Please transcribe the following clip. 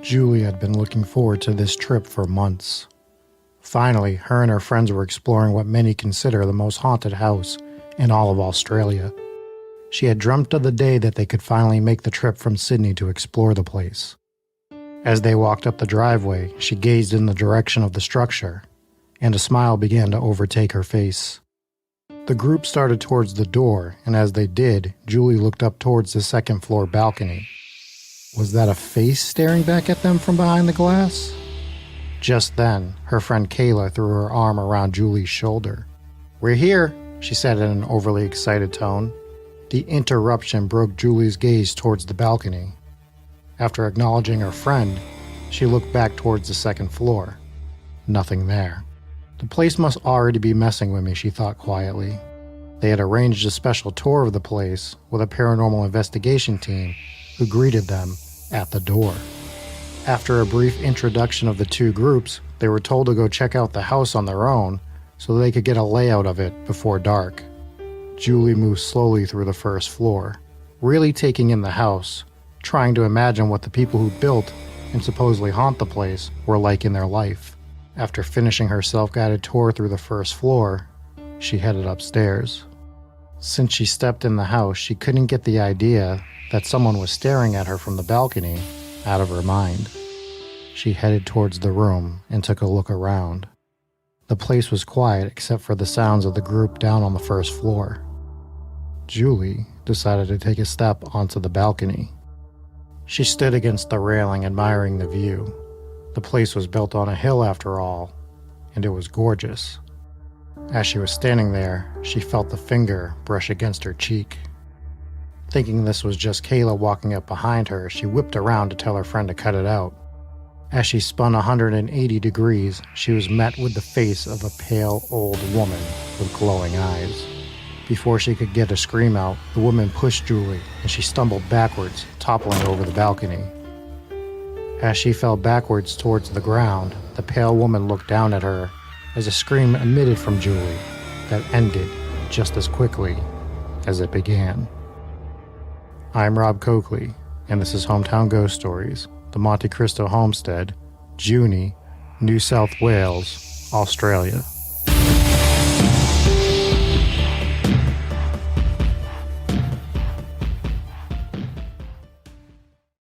Julie had been looking forward to this trip for months. Finally, her and her friends were exploring what many consider the most haunted house in all of Australia. She had dreamt of the day that they could finally make the trip from Sydney to explore the place. As they walked up the driveway, she gazed in the direction of the structure, and a smile began to overtake her face. The group started towards the door, and as they did, Julie looked up towards the second-floor balcony. Was that a face staring back at them from behind the glass? Just then, her friend Kayla threw her arm around Julie's shoulder. "We're here," she said in an overly excited tone. The interruption broke Julie's gaze towards the balcony. After acknowledging her friend, she looked back towards the second floor. Nothing there. The place must already be messing with me, she thought quietly. They had arranged a special tour of the place with a paranormal investigation team who greeted them at the door. After a brief introduction of the two groups, they were told to go check out the house on their own so they could get a layout of it before dark. Julie moved slowly through the first floor, really taking in the house, trying to imagine what the people who built and supposedly haunt the place were like in their life. After finishing her self-guided tour through the first floor, she headed upstairs. Since she stepped in the house, she couldn't get the idea that someone was staring at her from the balcony out of her mind. She headed towards the room and took a look around. The place was quiet except for the sounds of the group down on the first floor. Julie decided to take a step onto the balcony. She stood against the railing, admiring the view. The place was built on a hill after all, and it was gorgeous. As she was standing there, she felt the finger brush against her cheek. Thinking this was just Kayla walking up behind her, she whipped around to tell her friend to cut it out. As she spun 180 degrees, she was met with the face of a pale old woman with glowing eyes. Before she could get a scream out, the woman pushed Julie, and she stumbled backwards, toppling over the balcony. As she fell backwards towards the ground, the pale woman looked down at her as a scream emitted from Julie that ended just as quickly as it began. I'm Rob Coakley, and this is Hometown Ghost Stories, the Monte Cristo Homestead, Junee, New South Wales, Australia.